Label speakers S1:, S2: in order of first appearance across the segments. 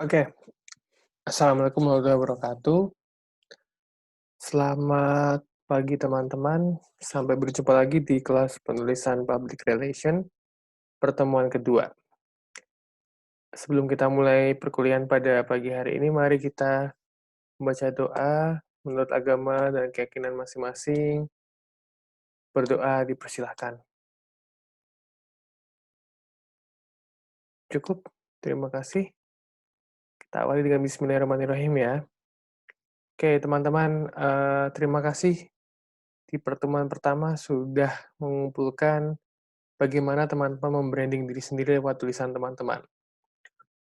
S1: Oke, assalamualaikum warahmatullahi wabarakatuh. Selamat pagi teman-teman. Sampai berjumpa lagi di kelas penulisan Public Relation pertemuan kedua. Sebelum kita mulai perkuliahan pada pagi hari ini, mari kita membaca doa menurut agama dan keyakinan masing-masing. Berdoa dipersilahkan. Cukup, terima kasih. Kita awali dengan Bismillahirrahmanirrahim ya. Oke, teman-teman, terima kasih di pertemuan pertama sudah mengumpulkan bagaimana teman-teman membranding diri sendiri lewat tulisan teman-teman.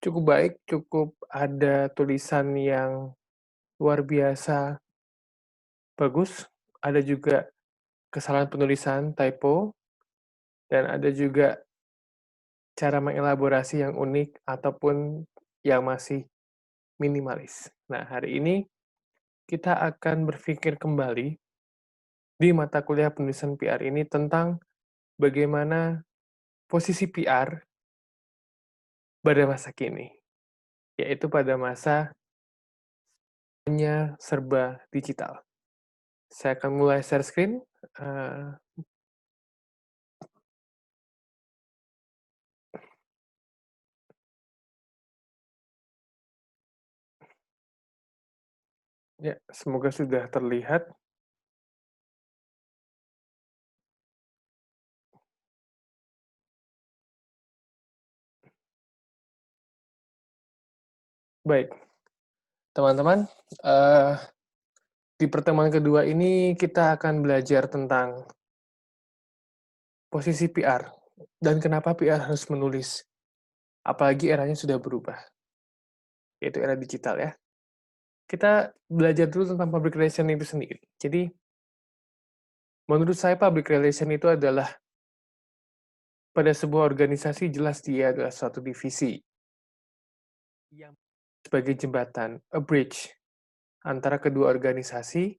S1: Cukup baik, cukup ada tulisan yang luar biasa bagus, ada juga kesalahan penulisan, typo, dan ada juga cara mengelaborasi yang unik ataupun yang masih minimalis. Nah, hari ini kita akan berpikir kembali di mata kuliah penulisan PR ini tentang bagaimana posisi PR pada masa kini, yaitu pada masa serba digital. Saya akan mulai share screen. Eh, ya, semoga sudah terlihat. Baik, teman-teman, eh, di pertemuan kedua ini kita akan belajar tentang posisi PR dan kenapa PR harus menulis, apalagi eranya sudah berubah, yaitu era digital ya. Kita belajar dulu tentang public relation itu sendiri. Jadi, menurut saya public relation itu adalah pada sebuah organisasi jelas dia adalah suatu divisi yang sebagai jembatan, a bridge, antara kedua organisasi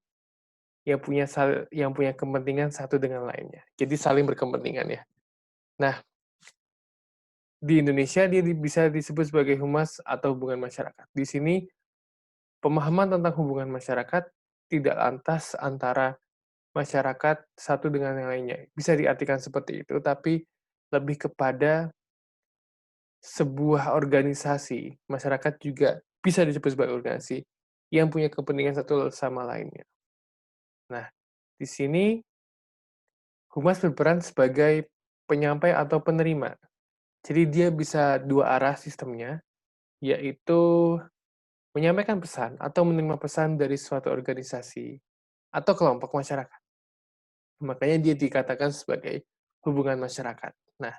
S1: yang punya kepentingan satu dengan lainnya. Jadi saling berkepentingan ya. Nah, di Indonesia dia bisa disebut sebagai humas atau hubungan masyarakat. Di sini pemahaman tentang hubungan masyarakat tidak lantas antara masyarakat satu dengan yang lainnya. Bisa diartikan seperti itu, tapi lebih kepada sebuah organisasi, masyarakat juga bisa disebut sebagai organisasi yang punya kepentingan satu sama lainnya. Nah, di sini humas berperan sebagai penyampai atau penerima. Jadi dia bisa dua arah sistemnya, yaitu menyampaikan pesan atau menerima pesan dari suatu organisasi atau kelompok masyarakat. Makanya dia dikatakan sebagai hubungan masyarakat. Nah,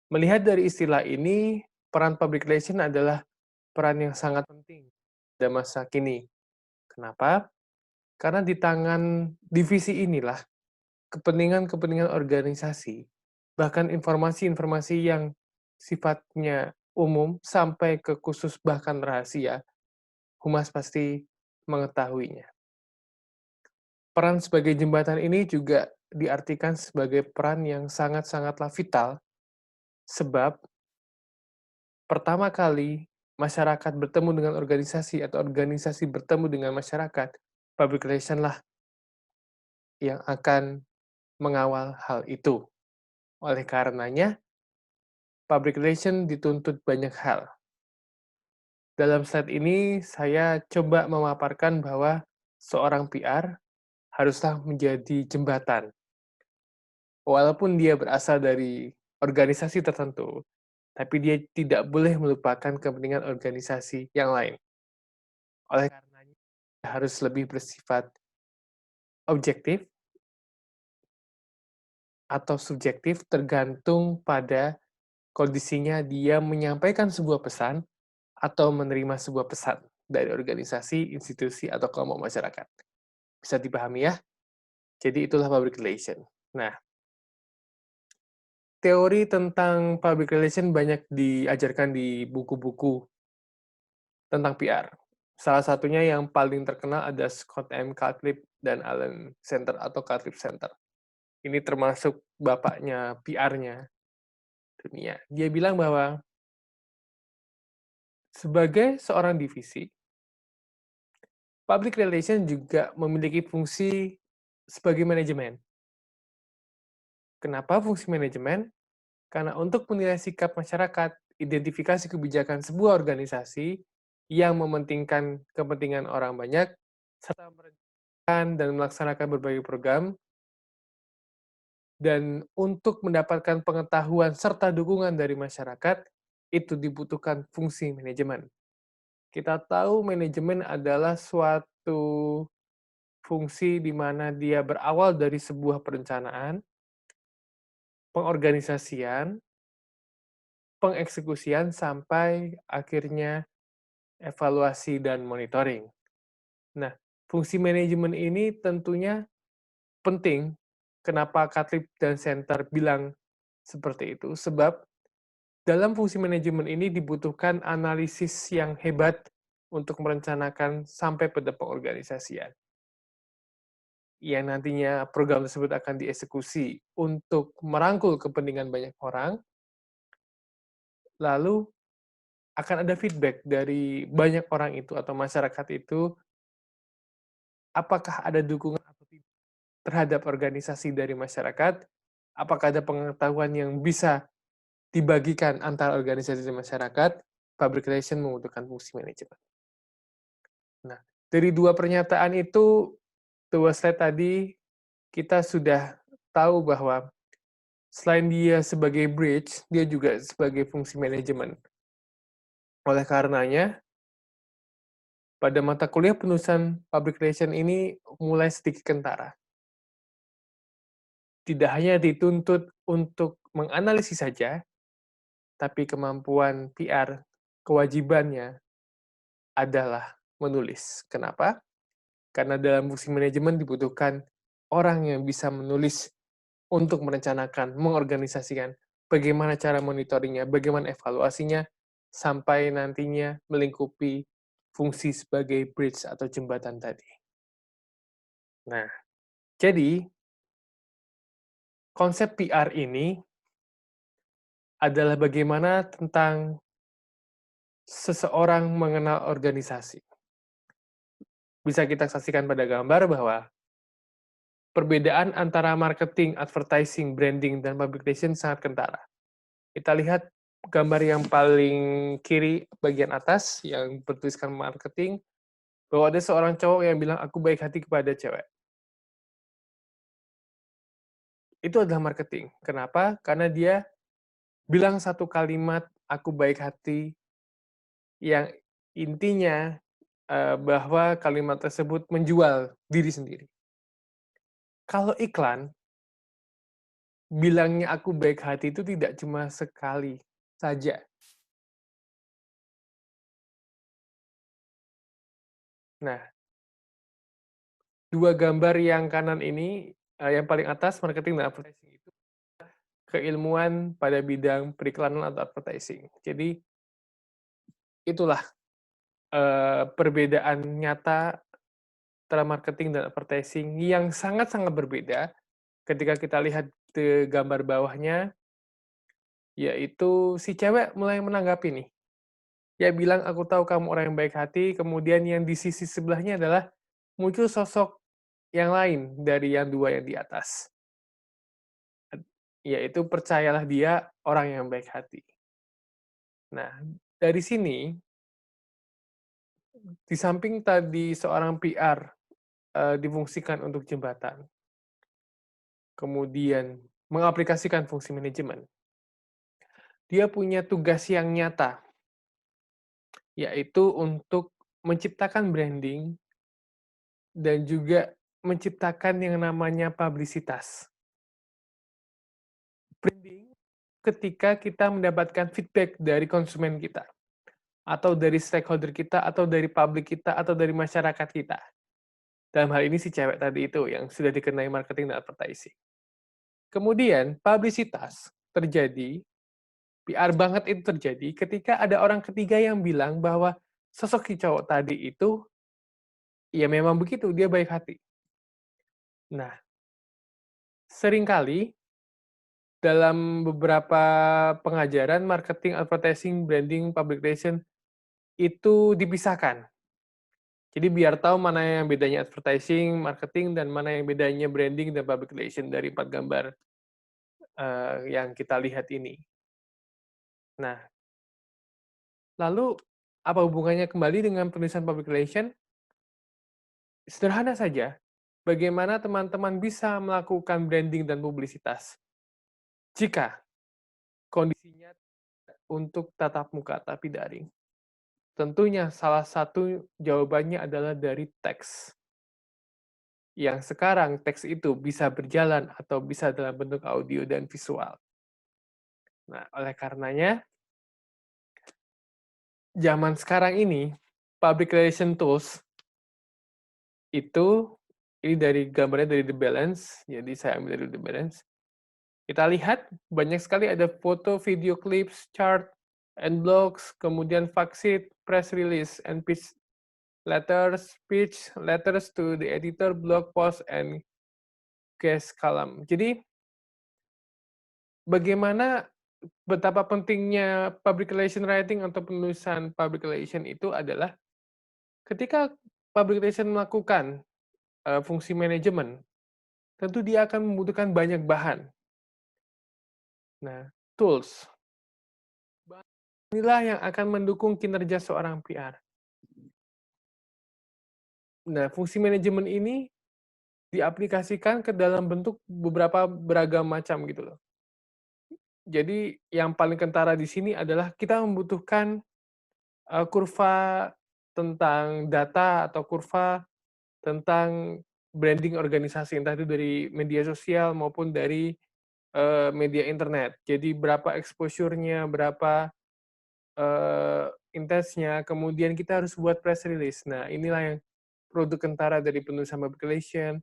S1: melihat dari istilah ini, peran public relation adalah peran yang sangat penting pada masa kini. Kenapa? Karena di tangan divisi inilah kepentingan-kepentingan organisasi, bahkan informasi-informasi yang sifatnya umum sampai ke khusus bahkan rahasia, humas pasti mengetahuinya. Peran sebagai jembatan ini juga diartikan sebagai peran yang sangat-sangatlah vital, sebab pertama kali masyarakat bertemu dengan organisasi atau organisasi bertemu dengan masyarakat, public relation lah yang akan mengawal hal itu. Oleh karenanya, public relation dituntut banyak hal. Dalam slide ini, saya coba memaparkan bahwa seorang PR haruslah menjadi jembatan. Walaupun dia berasal dari organisasi tertentu, tapi dia tidak boleh melupakan kepentingan organisasi yang lain. Oleh karenanya, dia harus lebih bersifat objektif atau subjektif tergantung pada kondisinya dia menyampaikan sebuah pesan atau menerima sebuah pesan dari organisasi, institusi, atau kelompok masyarakat. Bisa dipahami ya? Jadi itulah public relation. Nah, teori tentang public relation banyak diajarkan di buku-buku tentang PR. Salah satunya yang paling terkenal ada Scott M. Calcliffe dan Alan Center atau Calcliffe Center. Ini termasuk bapaknya PR-nya dunia. Dia bilang bahwa Sebagai seorang divisi, public relation juga memiliki fungsi sebagai manajemen. Kenapa fungsi manajemen? Karena untuk menilai sikap masyarakat, identifikasi kebijakan sebuah organisasi yang mementingkan kepentingan orang banyak, serta merencanakan dan melaksanakan berbagai program, dan untuk mendapatkan pengetahuan serta dukungan dari masyarakat, itu dibutuhkan fungsi manajemen. Kita tahu manajemen adalah suatu fungsi di mana dia berawal dari sebuah perencanaan, pengorganisasian, pengeksekusian, sampai akhirnya evaluasi dan monitoring. Nah, fungsi manajemen ini tentunya penting. Kenapa Katlib dan Center bilang seperti itu? Sebab dalam fungsi manajemen ini dibutuhkan analisis yang hebat untuk merencanakan sampai pada pengorganisasian. Yang nantinya program tersebut akan dieksekusi untuk merangkul kepentingan banyak orang, lalu akan ada feedback dari banyak orang itu atau masyarakat itu, apakah ada dukungan atau tidak terhadap organisasi dari masyarakat, apakah ada pengetahuan yang bisa dibagikan antara organisasi dan masyarakat, public relation membutuhkan fungsi manajemen. Nah, dari dua pernyataan itu, dua slide tadi, kita sudah tahu bahwa selain dia sebagai bridge, dia juga sebagai fungsi manajemen. Oleh karenanya, pada mata kuliah penulisan public relation ini mulai sedikit kentara. Tidak hanya dituntut untuk menganalisis saja, tapi kemampuan PR, kewajibannya adalah menulis. Kenapa? Karena dalam fungsi manajemen dibutuhkan orang yang bisa menulis untuk merencanakan, mengorganisasikan bagaimana cara monitoringnya, bagaimana evaluasinya, sampai nantinya melingkupi fungsi sebagai bridge atau jembatan tadi. Nah, jadi konsep PR ini adalah bagaimana tentang seseorang mengenal organisasi. Bisa kita saksikan pada gambar bahwa perbedaan antara marketing, advertising, branding, dan public relation sangat kentara. Kita lihat gambar yang paling kiri bagian atas yang bertuliskan marketing, bahwa ada seorang cowok yang bilang, "Aku baik hati kepada cewek." Itu adalah marketing. Kenapa? Karena dia bilang satu kalimat, "Aku baik hati," yang intinya bahwa kalimat tersebut menjual diri sendiri. Kalau iklan, bilangnya "aku baik hati" itu tidak cuma sekali saja. Nah, dua gambar yang kanan ini, yang paling atas marketing dan advertising itu keilmuan pada bidang periklanan atau advertising. Jadi itulah, perbedaan nyata antara marketing dan advertising yang sangat-sangat berbeda ketika kita lihat ke gambar bawahnya, yaitu si cewek mulai menanggapi nih. Dia bilang, "Aku tahu kamu orang yang baik hati," kemudian yang di sisi sebelahnya adalah muncul sosok yang lain dari yang dua yang di atas. Yaitu percayalah dia orang yang baik hati. Nah, dari sini, di samping tadi seorang PR, difungsikan untuk jembatan, kemudian mengaplikasikan fungsi manajemen, dia punya tugas yang nyata, yaitu untuk menciptakan branding dan juga menciptakan yang namanya publisitas. Branding ketika kita mendapatkan feedback dari konsumen kita, atau dari stakeholder kita, atau dari publik kita, atau dari masyarakat kita. Dalam hal ini si cewek tadi itu yang sudah dikenai marketing dan advertising. Kemudian publisitas terjadi, PR banget itu terjadi ketika ada orang ketiga yang bilang bahwa sosok si cowok tadi itu, ya memang begitu, dia baik hati. Nah, seringkali dalam beberapa pengajaran marketing, advertising, branding, public relation, itu dipisahkan. Jadi biar tahu mana yang bedanya advertising, marketing, dan mana yang bedanya branding dan public relation dari 4 gambar, yang kita lihat ini. Nah, lalu apa hubungannya kembali dengan penulisan public relation? Sederhana saja, bagaimana teman-teman bisa melakukan branding dan publisitas jika kondisinya untuk tatap muka tapi daring? Tentunya salah satu jawabannya adalah dari teks. Yang sekarang teks itu bisa berjalan atau bisa dalam bentuk audio dan visual. Nah, oleh karenanya, zaman sekarang ini, public relation tools itu, ini dari gambarnya dari The Balance, jadi saya ambil dari The Balance. Kita lihat banyak sekali ada foto, video clips, chart, and blogs, kemudian fact sheet, press release, and pitch letters, pitch letters to the editor, blog post, and guest column. Jadi, bagaimana betapa pentingnya public relation writing atau penulisan public relation itu adalah ketika public relation melakukan fungsi manajemen, tentu dia akan membutuhkan banyak bahan. Nah, tools. Inilah yang akan mendukung kinerja seorang PR. Nah, fungsi manajemen ini diaplikasikan ke dalam bentuk beberapa beragam macam gitu loh. Jadi yang paling kentara di sini adalah kita membutuhkan kurva tentang data atau kurva tentang branding organisasi, entah itu dari media sosial maupun dari media internet. Jadi berapa exposure-nya, berapa intensnya, kemudian kita harus buat press release. Nah, inilah yang produk kentara dari penulisan public relation.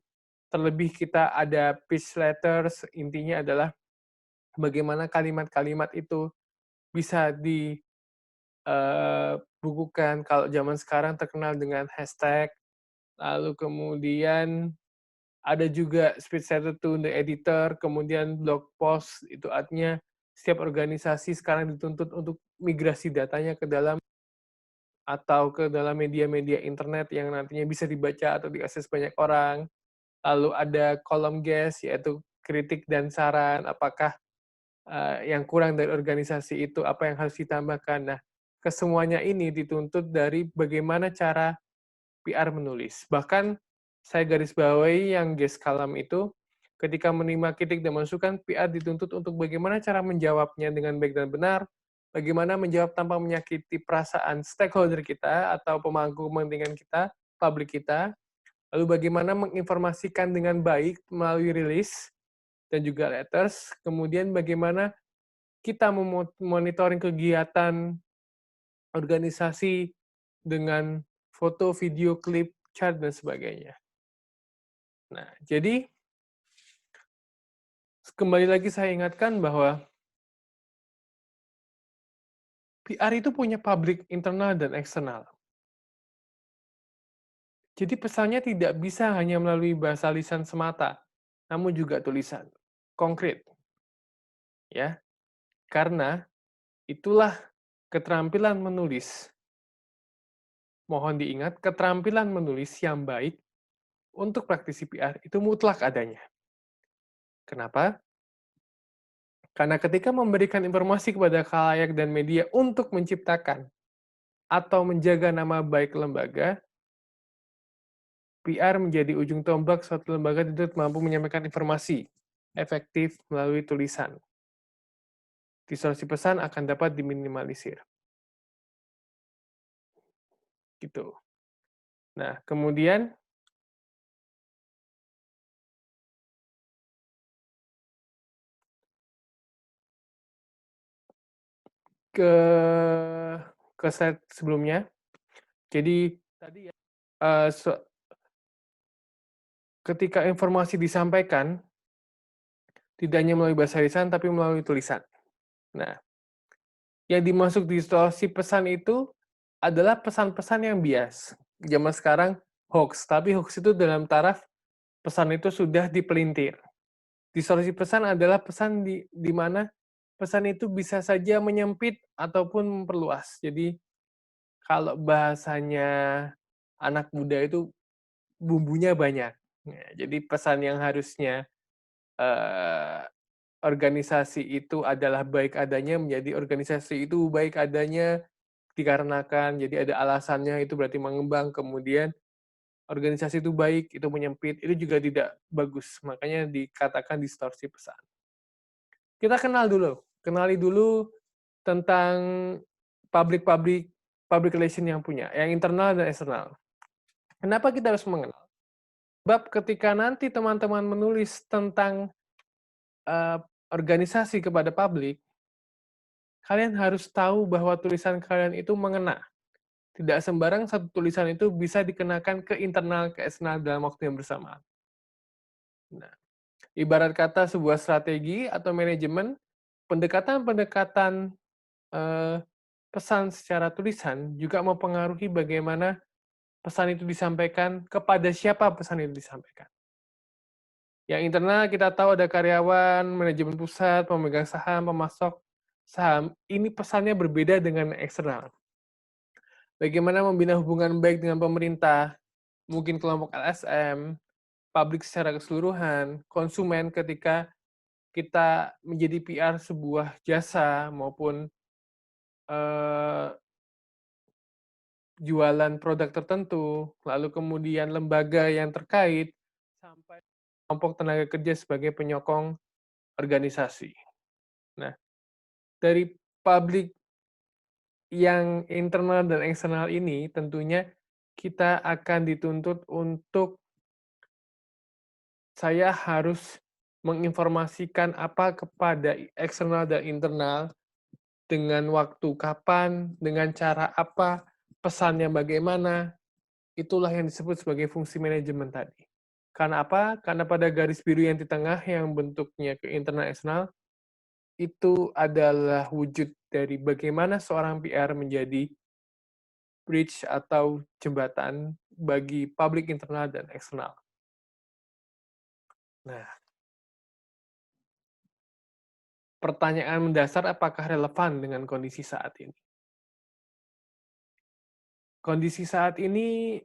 S1: Terlebih kita ada pitch letters, intinya adalah bagaimana kalimat-kalimat itu bisa dibukukan. Kalau zaman sekarang terkenal dengan hashtag, lalu kemudian ada juga speech letter to the editor, kemudian blog post, itu artinya setiap organisasi sekarang dituntut untuk migrasi datanya ke dalam atau ke dalam media-media internet yang nantinya bisa dibaca atau diakses banyak orang. Lalu ada kolom guest, yaitu kritik dan saran, apakah yang kurang dari organisasi itu, apa yang harus ditambahkan. Nah, kesemuanya ini dituntut dari bagaimana cara PR menulis. Bahkan saya garis bawahi yang guest column itu, ketika menerima kritik dan masukan, PR dituntut untuk bagaimana cara menjawabnya dengan baik dan benar, bagaimana menjawab tanpa menyakiti perasaan stakeholder kita atau pemangku kepentingan kita, publik kita, lalu bagaimana menginformasikan dengan baik melalui rilis dan juga letters, kemudian bagaimana kita memonitoring kegiatan organisasi dengan foto, video, klip, chart, dan sebagainya. Nah, jadi kembali lagi saya ingatkan bahwa PR itu punya publik internal dan eksternal. Jadi pesannya tidak bisa hanya melalui bahasa lisan semata, namun juga tulisan, konkret, ya. Karena itulah keterampilan menulis. Mohon diingat, keterampilan menulis yang baik untuk praktisi PR itu mutlak adanya. Kenapa? Karena ketika memberikan informasi kepada khalayak dan media untuk menciptakan atau menjaga nama baik lembaga, PR menjadi ujung tombak suatu lembaga dituntut mampu menyampaikan informasi efektif melalui tulisan. Distorsi pesan akan dapat diminimalisir. Gitu. Nah, kemudian ke slide sebelumnya. Jadi tadi ya, ketika informasi disampaikan, tidak hanya melalui bahasa lisan, tapi melalui tulisan. Nah, yang dimaksud distorsi pesan itu adalah pesan-pesan yang bias. Zaman sekarang hoax, tapi hoax itu dalam taraf pesan itu sudah dipelintir. Distorsi pesan adalah pesan di mana pesan itu bisa saja menyempit ataupun memperluas. Jadi kalau bahasanya anak muda itu bumbunya banyak. Ya, jadi pesan yang harusnya, eee, organisasi itu adalah baik adanya menjadi organisasi itu baik adanya dikarenakan, jadi ada alasannya itu berarti mengembang, kemudian organisasi itu baik, itu menyempit, itu juga tidak bagus, makanya dikatakan distorsi pesan. Kita kenali dulu tentang public public relation yang punya, yang internal dan eksternal. Kenapa kita harus mengenal? Sebab ketika nanti teman-teman menulis tentang, eee, organisasi kepada publik, kalian harus tahu bahwa tulisan kalian itu mengena. Tidak sembarang satu tulisan itu bisa dikenakan ke internal, ke eksternal dalam waktu yang bersamaan. Nah, ibarat kata sebuah strategi atau manajemen, pendekatan-pendekatan, eee, pesan secara tulisan juga mempengaruhi bagaimana pesan itu disampaikan, kepada siapa pesan itu disampaikan. Yang internal kita tahu ada karyawan, manajemen pusat, pemegang saham, pemasok saham. Ini pesannya berbeda dengan eksternal. Bagaimana membina hubungan baik dengan pemerintah, mungkin kelompok LSM, publik secara keseluruhan, konsumen ketika kita menjadi PR sebuah jasa maupun, eee, jualan produk tertentu, lalu kemudian lembaga yang terkait, sampai kelompok tenaga kerja sebagai penyokong organisasi. Nah, dari publik yang internal dan eksternal ini tentunya kita akan dituntut untuk saya harus menginformasikan apa kepada eksternal dan internal, dengan waktu kapan, dengan cara apa, pesannya bagaimana, itulah yang disebut sebagai fungsi manajemen tadi. Karena apa? Karena pada garis biru yang di tengah yang bentuknya ke internal eksternal, itu adalah wujud dari bagaimana seorang PR menjadi bridge atau jembatan bagi publik internal dan eksternal. Nah, pertanyaan mendasar apakah relevan dengan kondisi saat ini? Kondisi saat ini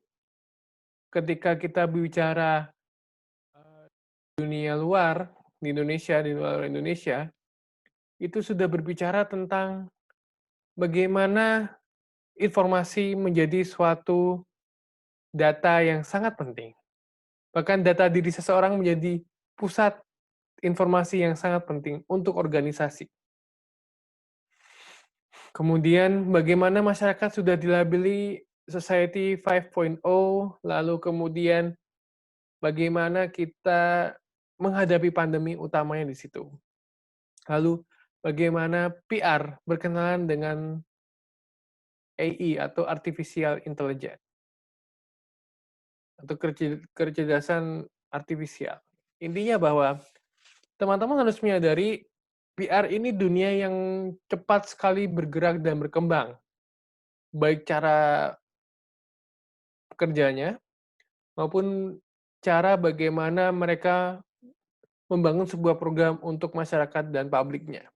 S1: ketika kita bicara, eee, dunia luar, di Indonesia, di luar Indonesia, itu sudah berbicara tentang bagaimana informasi menjadi suatu data yang sangat penting. Bahkan data diri seseorang menjadi pusat informasi yang sangat penting untuk organisasi. Kemudian bagaimana masyarakat sudah dilabeli Society 5.0, lalu kemudian bagaimana kita menghadapi pandemi utamanya di situ. Lalu bagaimana PR berkenalan dengan AI atau artificial intelligence atau kecerdasan artifisial. Intinya bahwa teman-teman harus menyadari PR ini dunia yang cepat sekali bergerak dan berkembang, baik cara kerjanya maupun cara bagaimana mereka membangun sebuah program untuk masyarakat dan publiknya.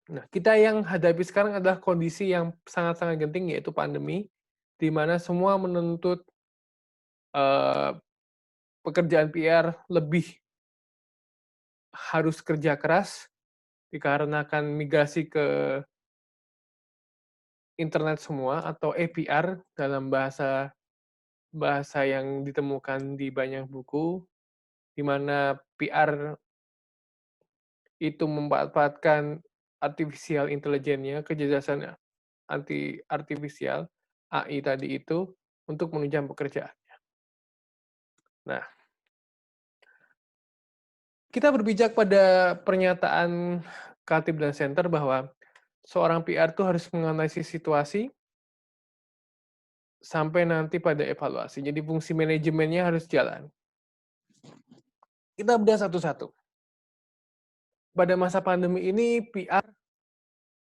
S1: Nah, kita yang hadapi sekarang adalah kondisi yang sangat-sangat genting, yaitu pandemi, di mana semua menuntut, eee, pekerjaan PR lebih harus kerja keras, dikarenakan migrasi ke internet semua atau APR dalam bahasa bahasa yang ditemukan di banyak buku, di mana PR itu memanfaatkan artificial intelligence-nya, kecerdasan artifisial, AI tadi itu, untuk menunjang pekerjaan. Nah, kita berpijak pada pernyataan Khatib dan Center bahwa seorang PR itu harus menganalisis situasi sampai nanti pada evaluasi. Jadi fungsi manajemennya harus jalan. Kita bedah satu-satu. Pada masa pandemi ini, PR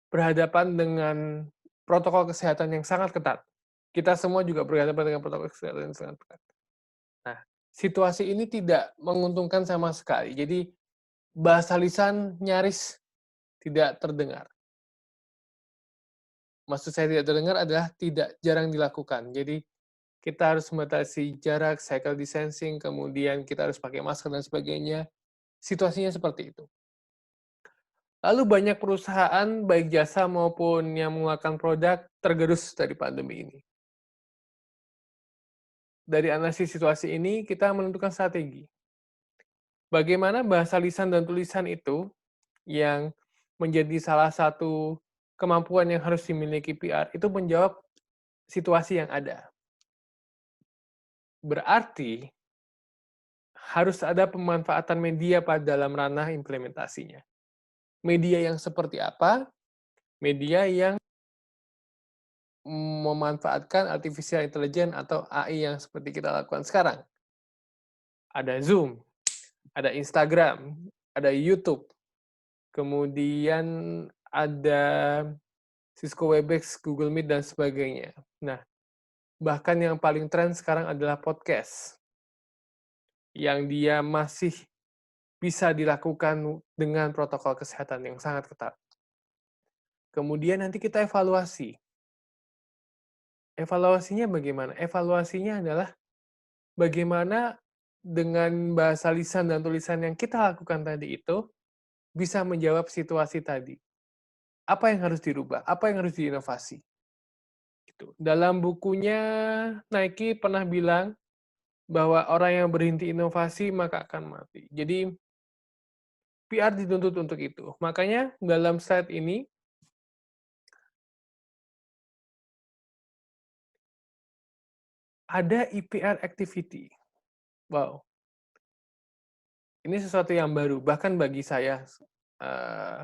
S1: berhadapan dengan protokol kesehatan yang sangat ketat. Kita semua juga berhadapan dengan protokol kesehatan yang sangat ketat. Nah, situasi ini tidak menguntungkan sama sekali. Jadi, bahasa lisan nyaris tidak terdengar. Maksud saya tidak terdengar adalah tidak jarang dilakukan. Jadi, kita harus membatasi jarak, physical distancing, kemudian kita harus pakai masker dan sebagainya. Situasinya seperti itu. Lalu banyak perusahaan, baik jasa maupun yang mengeluarkan produk, tergerus dari pandemi ini. Dari analisis situasi ini, kita menentukan strategi. Bagaimana bahasa lisan dan tulisan itu yang menjadi salah satu kemampuan yang harus dimiliki PR, itu menjawab situasi yang ada. Berarti, harus ada pemanfaatan media pada dalam ranah implementasinya. Media yang seperti apa? Media yang memanfaatkan artificial intelligence atau AI yang seperti kita lakukan sekarang. Ada Zoom, ada Instagram, ada YouTube, kemudian ada Cisco Webex, Google Meet, dan sebagainya. Nah, bahkan yang paling tren sekarang adalah podcast, yang dia masih bisa dilakukan dengan protokol kesehatan yang sangat ketat. Kemudian nanti kita evaluasi. Evaluasinya bagaimana? Evaluasinya adalah bagaimana dengan bahasa lisan dan tulisan yang kita lakukan tadi itu bisa menjawab situasi tadi. Apa yang harus dirubah? Apa yang harus diinovasi? Gitu. Dalam bukunya Nike pernah bilang bahwa orang yang berhenti inovasi maka akan mati. Jadi PR dituntut untuk itu. Makanya dalam slide ini ada EPR activity. Wow, ini sesuatu yang baru bahkan bagi saya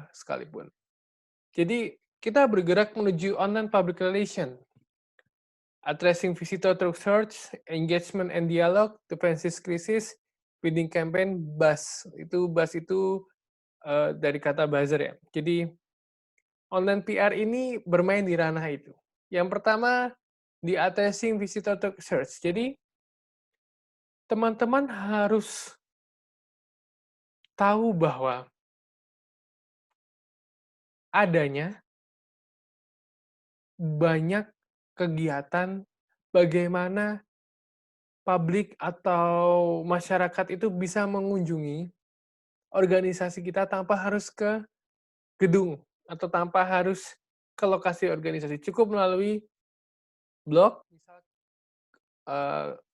S1: sekalipun. Jadi kita bergerak menuju online public relation, addressing visitor through search, engagement and dialogue, defensive crisis, bidding campaign, buzz. Buzz itu dari kata buzzer ya. Jadi online PR ini bermain di ranah itu. Yang pertama, di addressing visitor through search. Jadi teman-teman harus tahu bahwa adanya banyak kegiatan bagaimana publik atau masyarakat itu bisa mengunjungi organisasi kita tanpa harus ke gedung atau tanpa harus ke lokasi organisasi. Cukup melalui blog, misal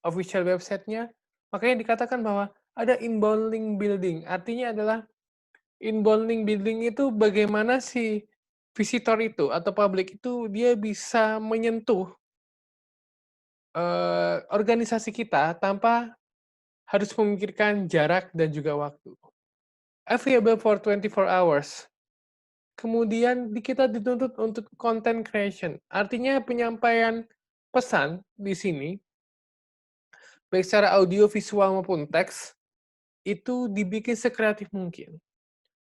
S1: official website-nya, makanya dikatakan bahwa ada inbound link building. Artinya adalah inbound link building itu bagaimana si visitor itu atau publik itu dia bisa menyentuh organisasi kita tanpa harus memikirkan jarak dan juga waktu. Available for 24 hours. Kemudian kita dituntut untuk content creation. Artinya penyampaian pesan di sini, baik secara audio, visual maupun teks, itu dibikin sekreatif mungkin.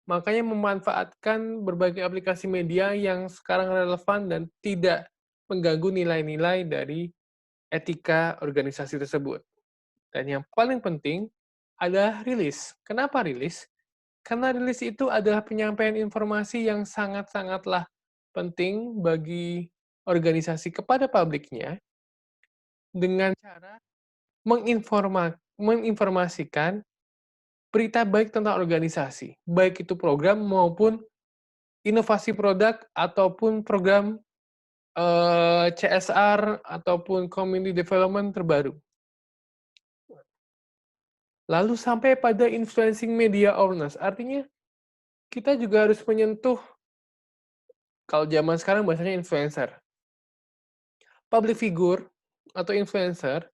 S1: Makanya memanfaatkan berbagai aplikasi media yang sekarang relevan dan tidak mengganggu nilai-nilai dari etika organisasi tersebut. Dan yang paling penting adalah rilis. Kenapa rilis? Karena rilis itu adalah penyampaian informasi yang sangat-sangatlah penting bagi organisasi kepada publiknya dengan cara menginformasikan berita baik tentang organisasi, baik itu program maupun inovasi produk ataupun program CSR ataupun community development terbaru. Lalu sampai pada influencing media awareness, artinya kita juga harus menyentuh, kalau zaman sekarang bahasanya influencer, public figure atau influencer,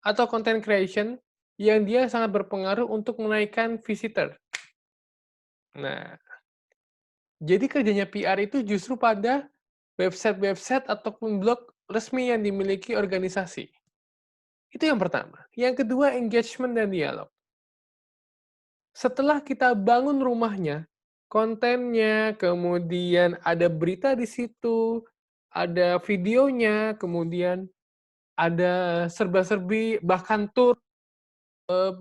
S1: atau content creation yang dia sangat berpengaruh untuk menaikkan visitor. Nah, jadi kerjanya PR itu justru pada website-website ataupun blog resmi yang dimiliki organisasi. Itu yang pertama. Yang kedua, engagement dan dialog. Setelah kita bangun rumahnya, kontennya, kemudian ada berita di situ, ada videonya, kemudian ada serba-serbi, bahkan tur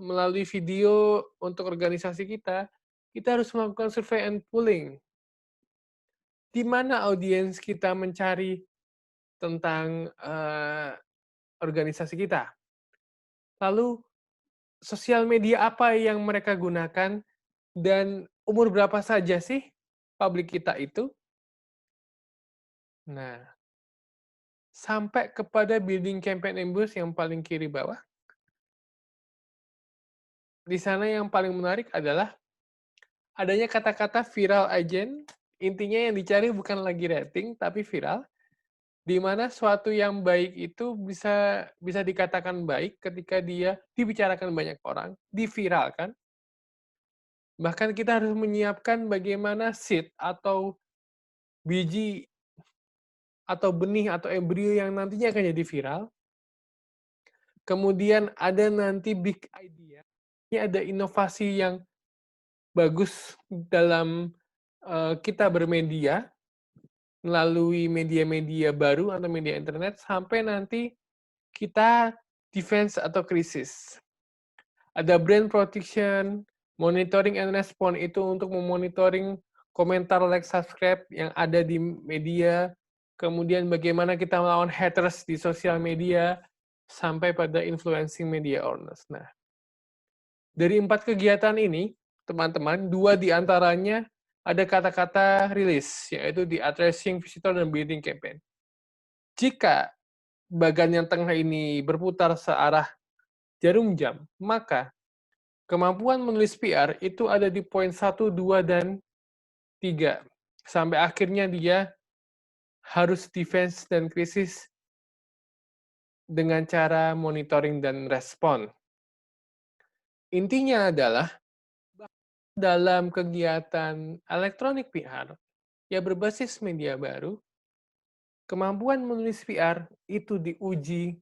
S1: melalui video untuk organisasi kita harus melakukan survei and polling. di mana audiens kita mencari tentang, organisasi kita. Lalu sosial media apa yang mereka gunakan dan umur berapa saja sih publik kita itu? Nah, sampai kepada building campaign ambush yang paling kiri bawah, di sana yang paling menarik adalah adanya kata-kata viral agent, intinya yang dicari bukan lagi rating, tapi viral, di mana suatu yang baik itu bisa bisa dikatakan baik ketika dia dibicarakan banyak orang, diviralkan, bahkan kita harus menyiapkan bagaimana seed atau biji atau benih atau embrio yang nantinya akan jadi viral. Kemudian ada nanti big idea, ini ada inovasi yang bagus dalam, kita bermedia, melalui media-media baru atau media internet, sampai nanti kita defense atau krisis. Ada brand protection, monitoring and response itu untuk memonitoring komentar, like, subscribe yang ada di media, kemudian bagaimana kita melawan haters di sosial media, sampai pada influencing media owners. Nah, dari 4 kegiatan ini, teman-teman, 2 di antaranya ada kata-kata rilis, yaitu di addressing visitor dan building campaign. Jika bagan yang tengah ini berputar searah jarum jam, maka kemampuan menulis PR itu ada di poin 1, 2, dan 3. Sampai akhirnya dia harus defense dan krisis dengan cara monitoring dan respon. Intinya adalah dalam kegiatan elektronik PR yang berbasis media baru, kemampuan menulis PR itu diuji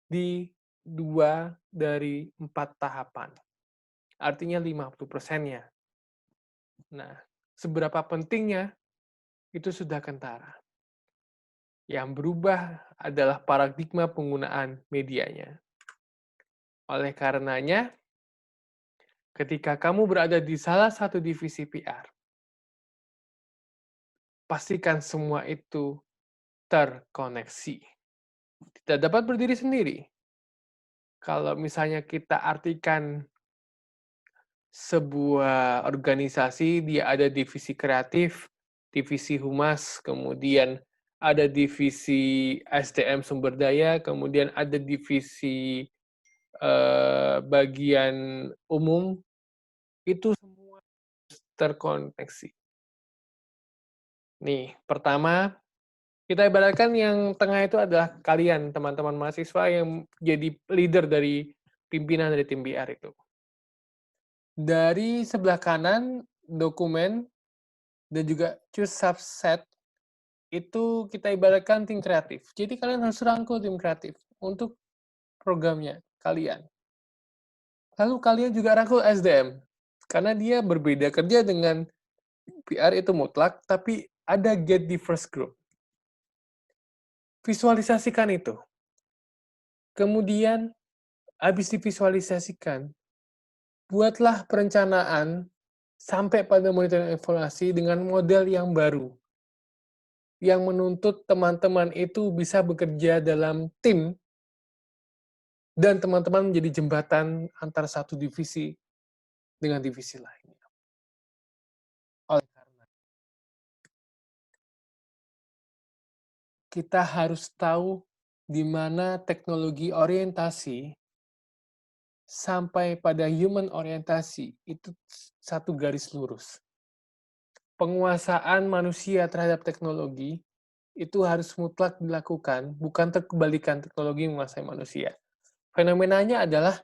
S1: di 2 dari 4 tahapan. Artinya 50%-nya. Nah, seberapa pentingnya itu sudah kentara. Yang berubah adalah paradigma penggunaan medianya. Oleh karenanya, ketika kamu berada di salah satu divisi PR, pastikan semua itu terkoneksi. Tidak dapat berdiri sendiri. Kalau misalnya kita artikan sebuah organisasi, dia ada divisi kreatif, divisi humas, kemudian ada divisi SDM sumber daya, kemudian ada divisi bagian umum, itu semua terkoneksi. Nih, pertama, kita ibaratkan yang tengah itu adalah kalian, teman-teman mahasiswa yang jadi leader dari pimpinan dari tim BR itu. Dari sebelah kanan, dokumen, dan juga choose subset, itu kita ibaratkan tim kreatif. Jadi kalian harus rangkul tim kreatif untuk programnya kalian. Lalu kalian juga rangkul SDM, karena dia berbeda kerja dengan PR itu mutlak, tapi ada get the first group. Visualisasikan itu. Kemudian, habis divisualisasikan, buatlah perencanaan sampai pada monitoring evaluasi dengan model yang baru, yang menuntut teman-teman itu bisa bekerja dalam tim, dan teman-teman menjadi jembatan antara satu divisi dengan divisi lainnya. Oleh karena kita harus tahu di mana teknologi orientasi sampai pada human orientasi itu satu garis lurus. Penguasaan manusia terhadap teknologi itu harus mutlak dilakukan, bukan terkebalikan teknologi menguasai manusia. Fenomenanya adalah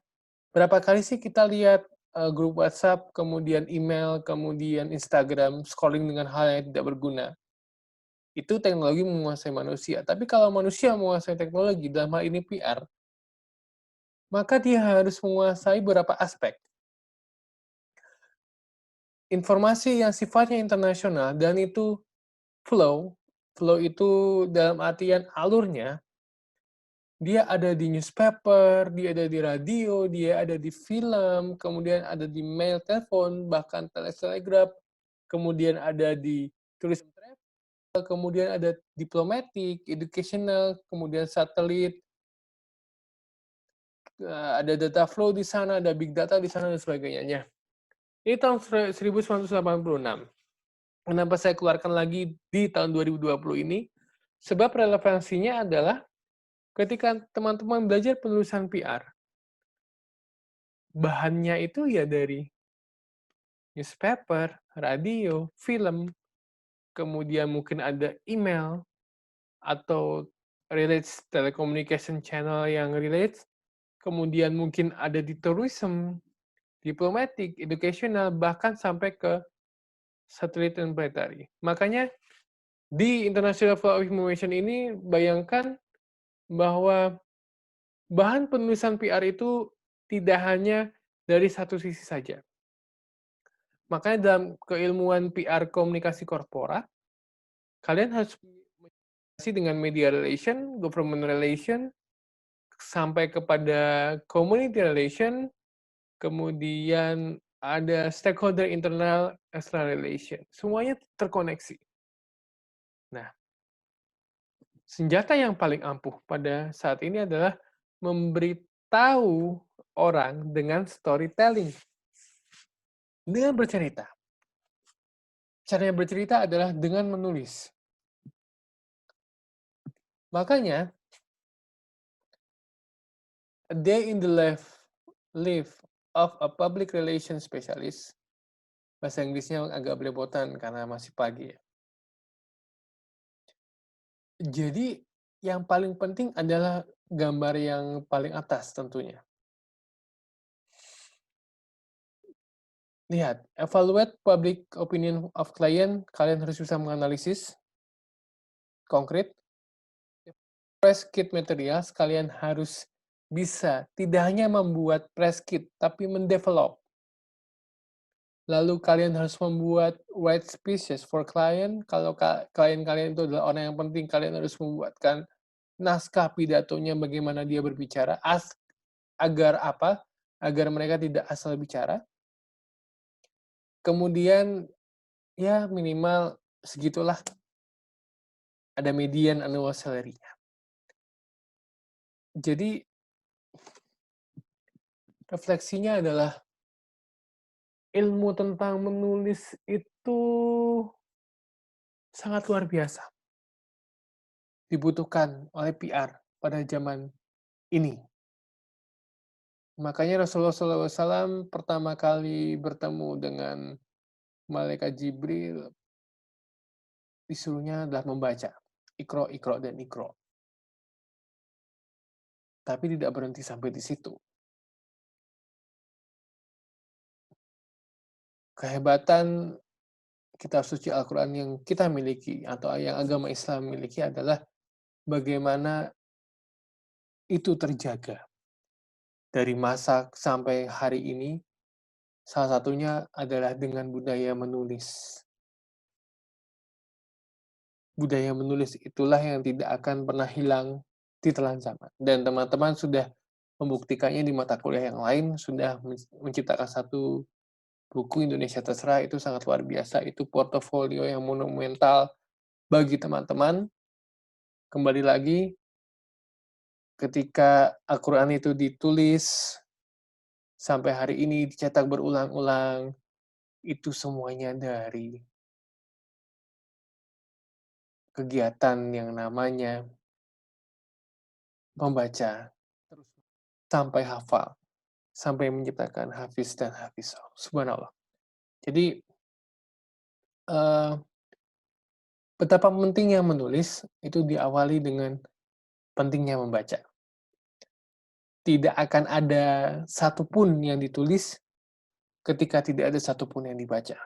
S1: berapa kali sih kita lihat grup WhatsApp, kemudian email, kemudian Instagram, scrolling dengan hal yang tidak berguna. Itu teknologi menguasai manusia. Tapi kalau manusia menguasai teknologi, dalam hal ini PR, maka dia harus menguasai beberapa aspek. Informasi yang sifatnya internasional, dan itu flow itu dalam artian alurnya, dia ada di newspaper, dia ada di radio, dia ada di film, kemudian ada di mail, telepon, bahkan telegraf, kemudian ada di tulisan kemudian ada diplomatic, educational, kemudian satelit, ada data flow di sana, ada big data di sana, dan sebagainya. Ini tahun 1986. Kenapa saya keluarkan lagi di tahun 2020 ini? Sebab relevansinya adalah ketika teman-teman belajar penulisan PR, bahannya itu ya dari newspaper, radio, film, kemudian mungkin ada email, atau relates telecommunication channel yang relates, kemudian mungkin ada di tourism, diplomatic, educational, bahkan sampai ke satelit dan planetary. Makanya di International Flow of Information ini bayangkan bahwa bahan penulisan PR itu tidak hanya dari satu sisi saja. Makanya dalam keilmuan PR komunikasi korporat, kalian harus komunikasi dengan media relation, government relation, sampai kepada community relation, kemudian ada stakeholder internal, external relation. Semuanya terkoneksi. Nah, senjata yang paling ampuh pada saat ini adalah memberitahu orang dengan storytelling, dengan bercerita. Caranya bercerita adalah dengan menulis. Makanya, a day in the life of a public relations specialist, bahasa Inggrisnya agak belepotan karena masih pagi ya. Jadi, yang paling penting adalah gambar yang paling atas tentunya. Lihat, evaluate public opinion of client, kalian harus bisa menganalisis konkret. Press kit materials, kalian harus bisa tidak hanya membuat press kit, tapi mendevelop. Lalu kalian harus membuat white speeches for client. Kalau klien kalian itu adalah orang yang penting, kalian harus membuatkan naskah pidatonya bagaimana dia berbicara, agar apa? Agar mereka tidak asal bicara. Kemudian, ya minimal segitulah, ada median annual salary-nya. Jadi, refleksinya adalah ilmu tentang menulis itu sangat luar biasa. Dibutuhkan oleh PR pada zaman ini. Makanya Rasulullah SAW pertama kali bertemu dengan Malaikat Jibril, disuruhnya adalah membaca. Iqra, Iqra, dan Iqra. Tapi tidak berhenti sampai di situ. Kehebatan kitab suci Al-Quran yang kita miliki, atau yang agama Islam miliki adalah bagaimana itu terjaga. Dari masa sampai hari ini, salah satunya adalah dengan budaya menulis. Budaya menulis itulah yang tidak akan pernah hilang di telan zaman. Dan teman-teman sudah membuktikannya di mata kuliah yang lain, sudah menciptakan satu buku Indonesia Terserah, itu sangat luar biasa. Itu portofolio yang monumental bagi teman-teman. Kembali lagi, ketika Al-Quran itu ditulis, sampai hari ini dicetak berulang-ulang, itu semuanya dari kegiatan yang namanya membaca, terus sampai hafal, sampai menciptakan hafiz dan hafizah. Subhanallah. Jadi, betapa pentingnya menulis, itu diawali dengan pentingnya membaca. Tidak akan ada satupun yang ditulis ketika tidak ada satupun yang dibaca.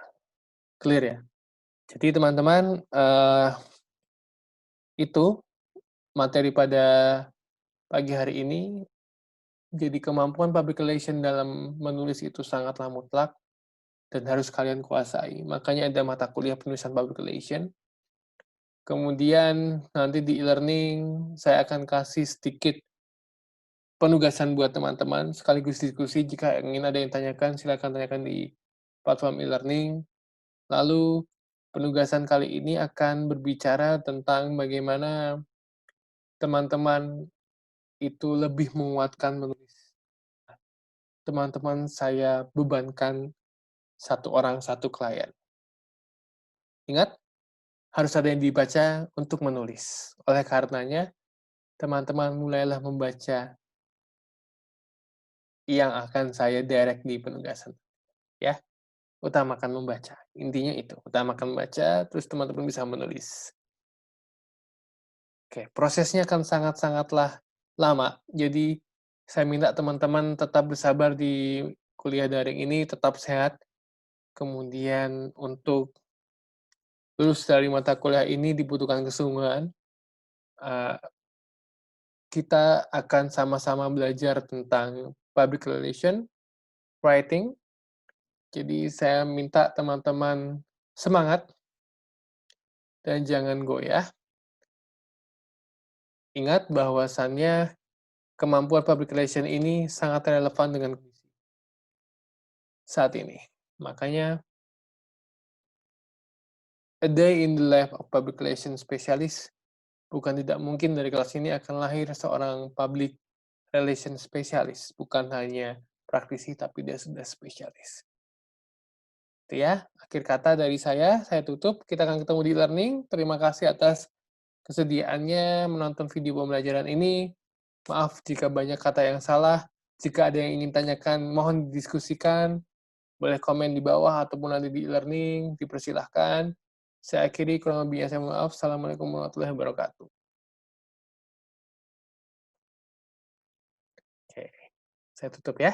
S1: Clear ya? Jadi teman-teman, itu materi pada pagi hari ini. Jadi kemampuan public relation dalam menulis itu sangatlah mutlak dan harus kalian kuasai. Makanya ada mata kuliah penulisan public relation. Kemudian nanti di e-learning saya akan kasih sedikit penugasan buat teman-teman, sekaligus diskusi. Jika ingin ada yang tanyakan, silakan tanyakan di platform e-learning. Lalu Penugasan kali ini akan berbicara tentang bagaimana teman-teman itu lebih menguatkan menulis. Teman-teman saya bebankan satu orang satu klien. Ingat, harus ada yang dibaca untuk menulis. Oleh karenanya, teman-teman mulailah membaca yang akan saya direct di penugasan, ya. Utamakan membaca, intinya itu, utamakan membaca, terus teman-teman bisa menulis. Oke, prosesnya akan sangat-sangatlah lama, jadi saya minta teman-teman tetap bersabar di kuliah daring ini, tetap sehat, kemudian untuk lulus dari mata kuliah ini dibutuhkan kesungguhan, eee, kita akan sama-sama belajar tentang public relation, writing, jadi saya minta teman-teman semangat dan jangan goyah. Ingat bahwasannya kemampuan public relation ini sangat relevan dengan kondisi saat ini. Makanya, a day in the life of public relation specialist, bukan tidak mungkin dari kelas ini akan lahir seorang public relation specialist, bukan hanya praktisi, tapi dia sudah spesialis. Itu ya, akhir kata dari saya tutup, kita akan ketemu di learning. Terima kasih atas kesediaannya menonton video pembelajaran ini. Maaf jika banyak kata yang salah, jika ada yang ingin tanyakan, mohon didiskusikan, boleh komen di bawah ataupun nanti di e-learning, dipersilahkan. Saya akhiri, kurang lebihnya saya mohon maaf. Assalamualaikum warahmatullahi wabarakatuh. Oke, saya tutup ya.